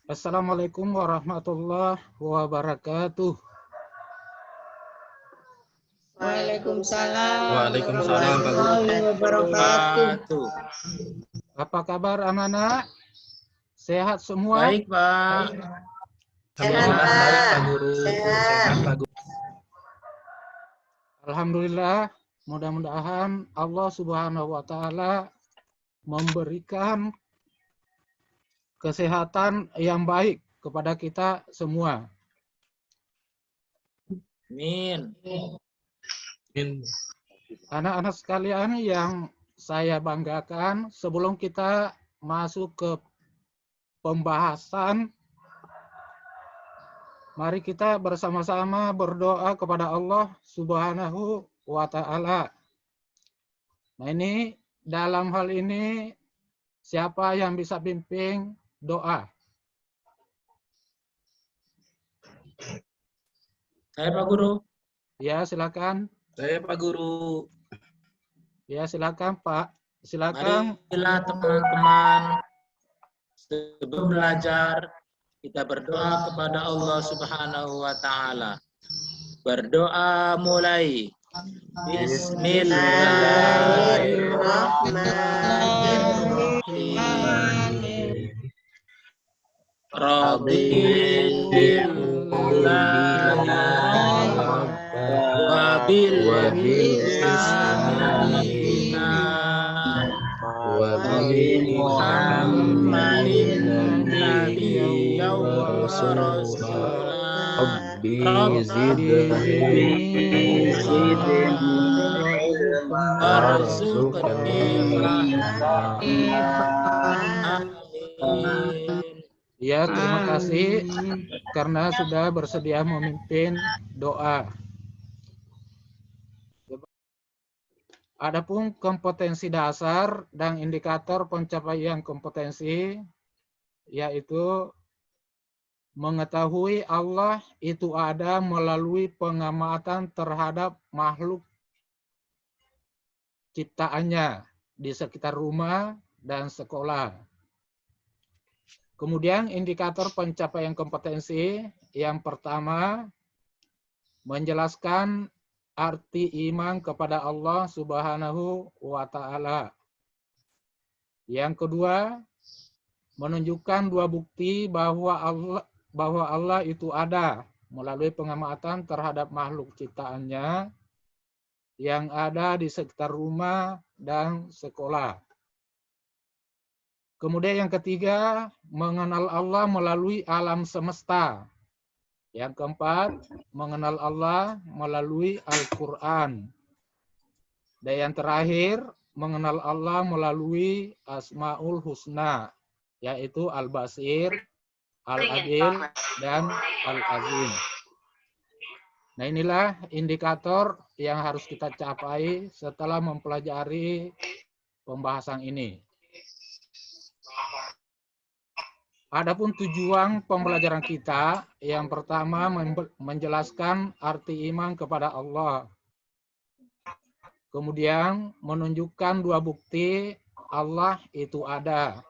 Assalamualaikum warahmatullahi wabarakatuh. Waalaikumsalam Waalaikumsalam Pak Guru. warahmatullahi wabarakatuh. Apa kabar anak-anak? Sehat semua? Baik, Pak. Sehat, Alhamdulillah Pak. baik, Pak Guru. Sehat. Sehat, Pak Guru. Alhamdulillah, mudah-mudahan Allah Subhanahu wa taala memberikan kesehatan yang baik kepada kita semua. Amin. Amin. Anak-anak sekalian yang saya banggakan, sebelum kita masuk ke pembahasan, mari kita bersama-sama berdoa kepada Allah Subhanahu wa taala. Nah, ini dalam hal ini siapa yang bisa bimbing doa? Saya Pak Guru. Ya, silakan. Saya Pak Guru. Ya, silakan Pak. Silakan. Marilah teman-teman sebelum belajar kita berdoa kepada Allah Subhanahu wa taala. Berdoa mulai. Bismillahirrahmanirrahim. Ya, terima kasih karena sudah bersedia memimpin doa. Adapun kompetensi dasar dan indikator pencapaian kompetensi yaitu mengetahui Allah itu ada melalui pengamatan terhadap makhluk ciptaannya di sekitar rumah dan sekolah. Kemudian indikator pencapaian kompetensi yang pertama menjelaskan arti iman kepada Allah Subhanahu wa taala. Yang kedua, menunjukkan dua bukti bahwa Allah itu ada melalui pengamatan terhadap makhluk ciptaannya yang ada di sekitar rumah dan sekolah. Kemudian yang ketiga, mengenal Allah melalui alam semesta. Yang keempat, mengenal Allah melalui Al-Quran. Dan yang terakhir, mengenal Allah melalui Asmaul Husna, yaitu Al-Basir, Al-Adil, dan Al-Azim. Nah, inilah indikator yang harus kita capai setelah mempelajari pembahasan ini. Adapun tujuan pembelajaran kita, yang pertama menjelaskan arti iman kepada Allah. Kemudian menunjukkan dua bukti Allah itu ada.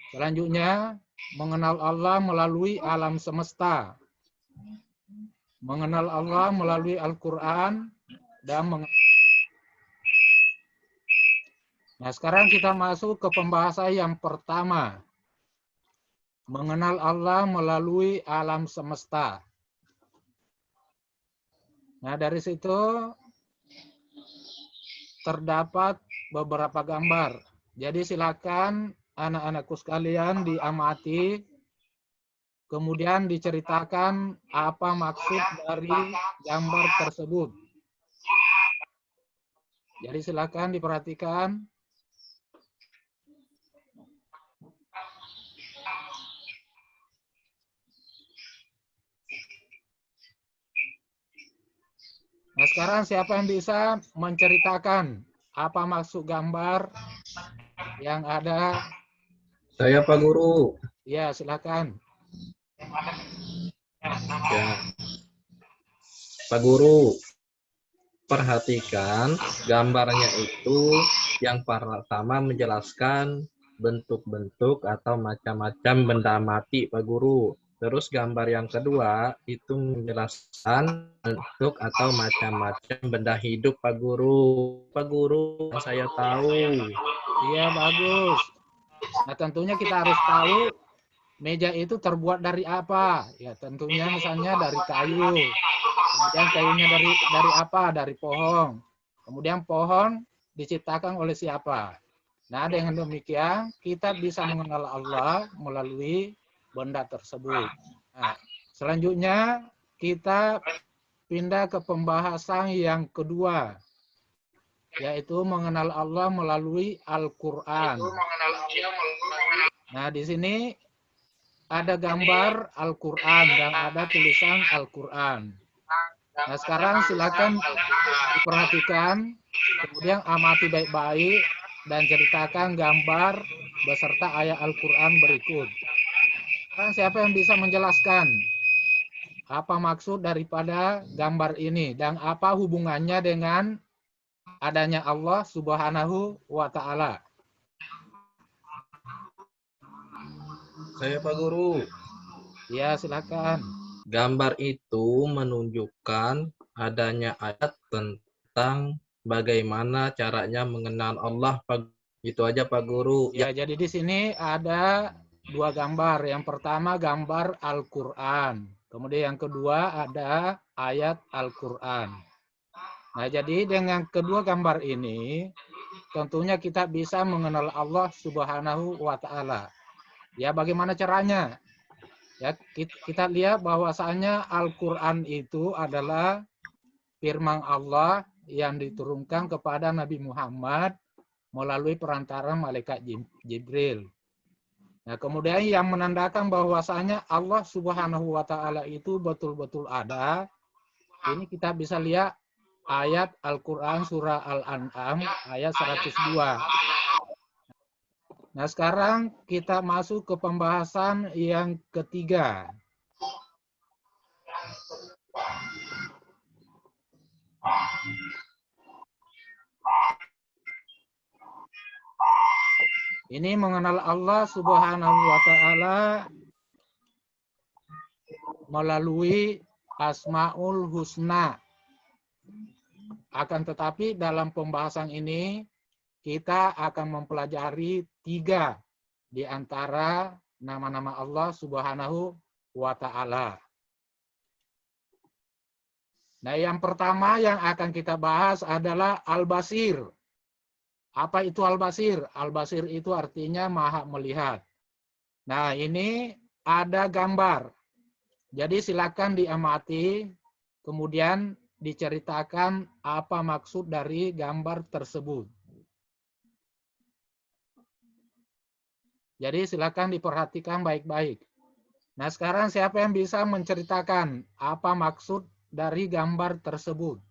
Selanjutnya, mengenal Allah melalui alam semesta. Mengenal Allah melalui Al-Quran dan Nah, sekarang kita masuk ke pembahasan yang pertama. Mengenal Allah melalui alam semesta. Nah, dari situ terdapat beberapa gambar. Jadi silakan anak-anakku sekalian diamati, kemudian diceritakan apa maksud dari gambar tersebut. Jadi silakan diperhatikan. Nah, sekarang siapa yang bisa menceritakan apa maksud gambar yang ada? Saya Pak Guru. Ya, silakan. Ya. Pak Guru, perhatikan gambarnya itu yang pertama menjelaskan bentuk-bentuk atau macam-macam benda mati, Pak Guru. Terus gambar yang kedua itu menjelaskan bentuk atau macam-macam benda hidup, Pak Guru. Pak Guru, saya tahu. Iya, bagus. Nah, tentunya kita harus tahu meja itu terbuat dari apa. Ya, tentunya misalnya dari kayu. Kemudian kayunya dari apa? Dari pohon. Kemudian pohon diciptakan oleh siapa? Nah, dengan demikian kita bisa mengenal Allah melalui benda tersebut. Nah, selanjutnya kita pindah ke pembahasan yang kedua, yaitu mengenal Allah melalui Al-Quran. Nah, di sini ada gambar Al-Quran dan ada tulisan Al-Quran. Nah, sekarang silakan diperhatikan, kemudian amati baik-baik dan ceritakan gambar beserta ayat Al-Quran berikut. Sekarang siapa yang bisa menjelaskan apa maksud daripada gambar ini dan apa hubungannya dengan adanya Allah Subhanahu wa Ta'ala? Saya, Pak Guru. Ya, silakan. Gambar itu menunjukkan adanya ayat tentang bagaimana caranya mengenal Allah, Pak. Itu aja, Pak Guru. Ya, jadi di sini ada dua gambar. Yang pertama gambar Al-Quran. Kemudian yang kedua ada ayat Al-Quran. Nah, jadi dengan kedua gambar ini, tentunya kita bisa mengenal Allah Subhanahu wa Ta'ala. Ya, bagaimana caranya? Ya, kita lihat bahwasanya Al-Quran itu adalah firman Allah yang diturunkan kepada Nabi Muhammad melalui perantara malaikat Jibril. Nah, kemudian yang menandakan bahwasanya Allah Subhanahu wa Ta'ala itu betul-betul ada, ini kita bisa lihat ayat Al-Quran surah Al-An'am ayat 102. Nah, sekarang kita masuk ke pembahasan yang ketiga. Ini mengenal Allah Subhanahu wa Ta'ala melalui Asmaul Husna. Akan tetapi dalam pembahasan ini kita akan mempelajari 3 di antara nama-nama Allah Subhanahu wa Ta'ala. Nah, yang pertama yang akan kita bahas adalah Al-Basir. Apa itu Al-Basir? Al-Basir itu artinya maha melihat. Nah, ini ada gambar. Jadi silakan diamati, kemudian diceritakan apa maksud dari gambar tersebut. Jadi silakan diperhatikan baik-baik. Nah, sekarang siapa yang bisa menceritakan apa maksud dari gambar tersebut?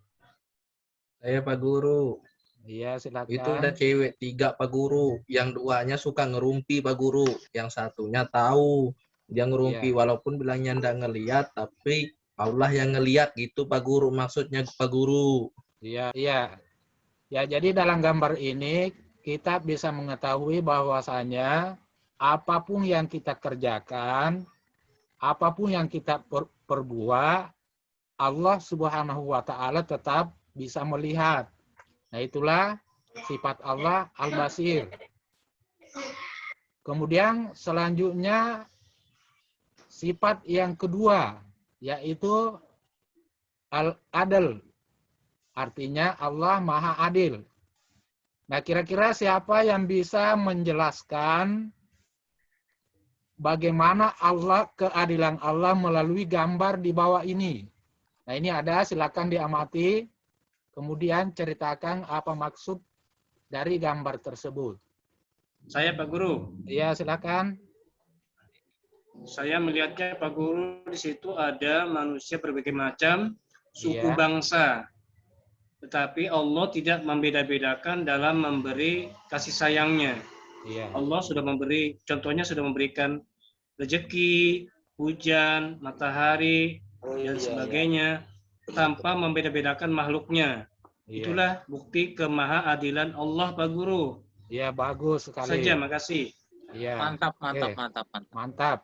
Saya, Pak Guru. Iya, silakan. Itu ada cewek 3, Pak Guru. Yang 2-nya suka ngerumpi, Pak Guru. Yang satunya tahu dia ngerumpi, walaupun bilangnya ndak ngelihat, tapi Allah yang ngelihat gitu, Pak Guru. Maksudnya, Pak Guru. Iya, iya. Ya, jadi dalam gambar ini kita bisa mengetahui bahwasanya apapun yang kita kerjakan, apapun yang kita perbuat, Allah Subhanahu wa Ta'ala tetap bisa melihat. Nah, itulah sifat Allah Al-Basir. Kemudian selanjutnya sifat yang kedua, yaitu Al-Adl. Artinya Allah Maha Adil. Nah, kira-kira siapa yang bisa menjelaskan bagaimana keadilan Allah melalui gambar di bawah ini? Nah, ini ada, silakan diamati. Kemudian ceritakan apa maksud dari gambar tersebut. Saya, Pak Guru. Iya, silakan. Saya melihatnya, Pak Guru, di situ ada manusia berbagai macam suku bangsa. Tetapi Allah tidak membeda-bedakan dalam memberi kasih sayangnya. Iya. Allah sudah memberi, contohnya sudah memberikan rezeki, hujan, matahari, dan sebagainya, tanpa membeda-bedakan makhluknya. Itulah bukti kemahaadilan Allah, Pak Guru. Iya, bagus sekali. Saja, makasih. Iya. Mantap, mantap, Oke. mantap, mantap. Mantap.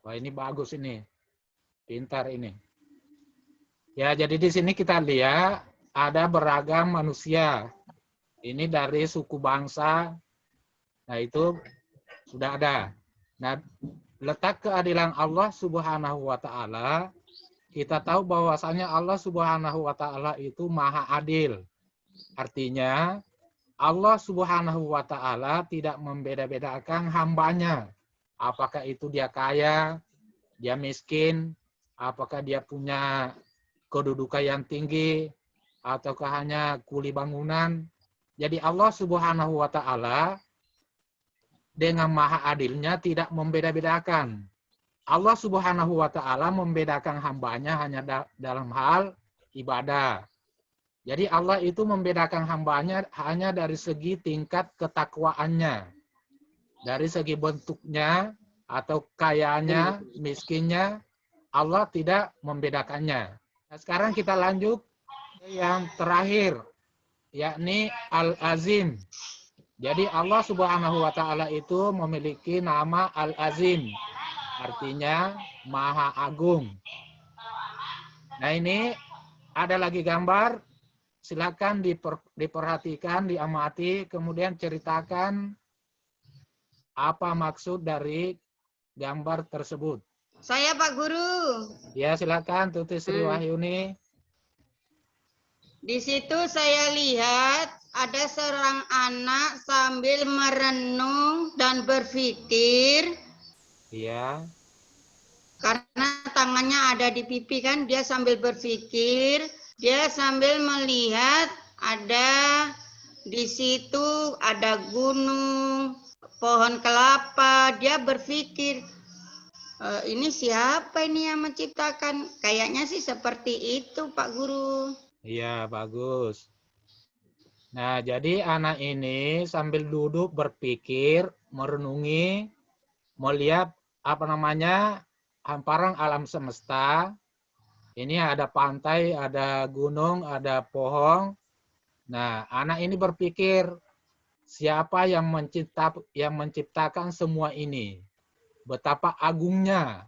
Wah, ini bagus ini. Pintar ini. Ya, jadi di sini kita lihat ada beragam manusia. Ini dari suku bangsa. Nah, itu sudah ada. Nah, letak keadilan Allah Subhanahu wa taala, kita tahu bahwasanya Allah Subhanahu wa taala itu Maha Adil. Artinya Allah Subhanahu wa taala tidak membeda-bedakan hambanya. Apakah itu dia kaya, dia miskin, apakah dia punya kedudukan yang tinggi, ataukah hanya kuli bangunan. Jadi Allah Subhanahu wa taala dengan maha adilnya tidak membeda-bedakan. Allah Subhanahu wa taala membedakan hambanya hanya dalam hal ibadah. Jadi Allah itu membedakan hambanya hanya dari segi tingkat ketakwaannya. Dari segi bentuknya atau kayanya, miskinnya, Allah tidak membedakannya. Nah, sekarang kita lanjut yang terakhir, yakni Al-Azim. Jadi Allah Subhanahu wa taala itu memiliki nama Al-Azim. Artinya Maha Agung. Nah, ini ada lagi gambar. Silakan diperhatikan, diamati, kemudian ceritakan apa maksud dari gambar tersebut. Saya Pak Guru. Ya, silakan Tuti Sri Wahyuni. Di situ saya lihat ada seorang anak sambil merenung dan berpikir. Iya. Karena tangannya ada di pipi kan, dia sambil berpikir, dia sambil melihat ada di situ ada gunung, pohon kelapa, dia berpikir, ini siapa ini yang menciptakan? Kayaknya sih seperti itu Pak Guru. Iya, bagus. Nah, jadi anak ini sambil duduk berpikir, merenungi, melihat hamparan alam semesta. Ini ada pantai, ada gunung, ada pohon. Nah, anak ini berpikir, siapa yang menciptakan semua ini? Betapa agungnya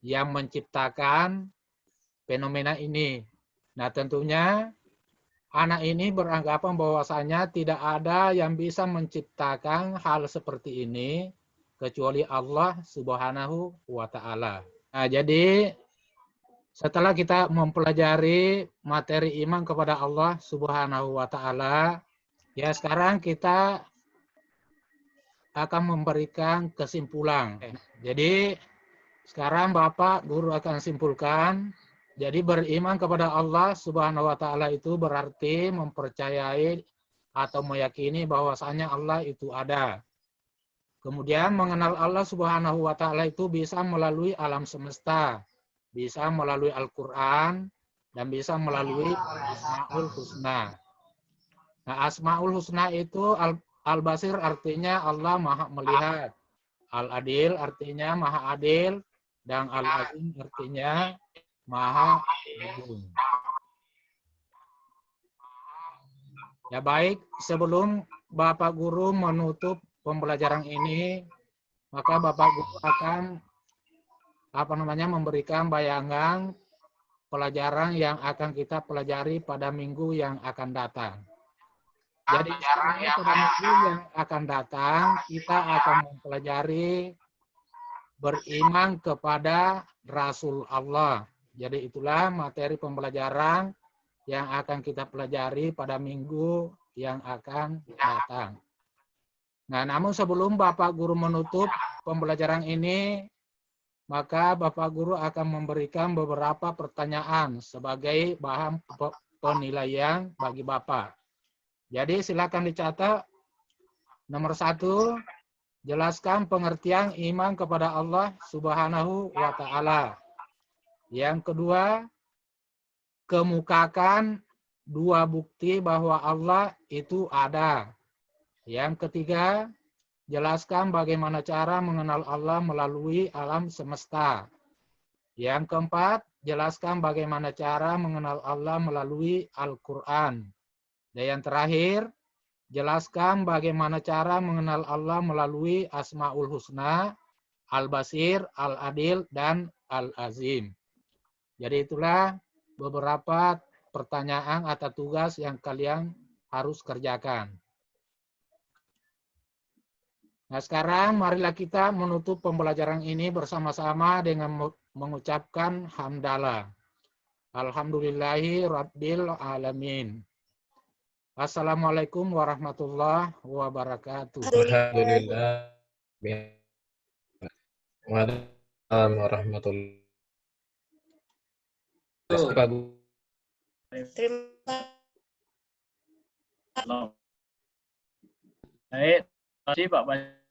yang menciptakan fenomena ini. Nah, tentunya anak ini beranggapan bahwasanya tidak ada yang bisa menciptakan hal seperti ini kecuali Allah Subhanahu wa taala. Nah, jadi setelah kita mempelajari materi iman kepada Allah Subhanahu wa taala, ya sekarang kita akan memberikan kesimpulan. Jadi sekarang Bapak Guru akan simpulkan. Jadi beriman kepada Allah Subhanahu wa taala itu berarti mempercayai atau meyakini bahwasanya Allah itu ada. Kemudian mengenal Allah Subhanahu wa taala itu bisa melalui alam semesta, bisa melalui Al-Qur'an, dan bisa melalui Asmaul Husna. Nah, Asmaul Husna itu Al-Basir artinya Allah Maha melihat. Al-Adil artinya Maha adil, dan Al-Azim artinya Maha Agung. Ya baik, sebelum Bapak Guru menutup pembelajaran ini, maka Bapak Guru akan memberikan bayangan pelajaran yang akan kita pelajari pada minggu yang akan datang. Jadi pada minggu yang akan datang kita akan mempelajari beriman kepada Rasul Allah. Jadi itulah materi pembelajaran yang akan kita pelajari pada minggu yang akan datang. Nah, namun sebelum Bapak Guru menutup pembelajaran ini, maka Bapak Guru akan memberikan beberapa pertanyaan sebagai bahan penilaian bagi Bapak. Jadi silakan dicatat. Nomor 1, jelaskan pengertian iman kepada Allah Subhanahu wa taala. Yang kedua, kemukakan 2 bukti bahwa Allah itu ada. Yang ketiga, jelaskan bagaimana cara mengenal Allah melalui alam semesta. Yang keempat, jelaskan bagaimana cara mengenal Allah melalui Al-Quran. Dan yang terakhir, jelaskan bagaimana cara mengenal Allah melalui Asmaul Husna, Al-Basir, Al-Adil, dan Al-Azim. Jadi itulah beberapa pertanyaan atau tugas yang kalian harus kerjakan. Nah, sekarang marilah kita menutup pembelajaran ini bersama-sama dengan mengucapkan hamdalah. Alhamdulillahi Rabbil Alamin. Assalamualaikum warahmatullahi wabarakatuh. Alhamdulillah. Waalaikumsalam warahmatullahi wabarakatuh. Terima Baik, terima kasih Pak Pak.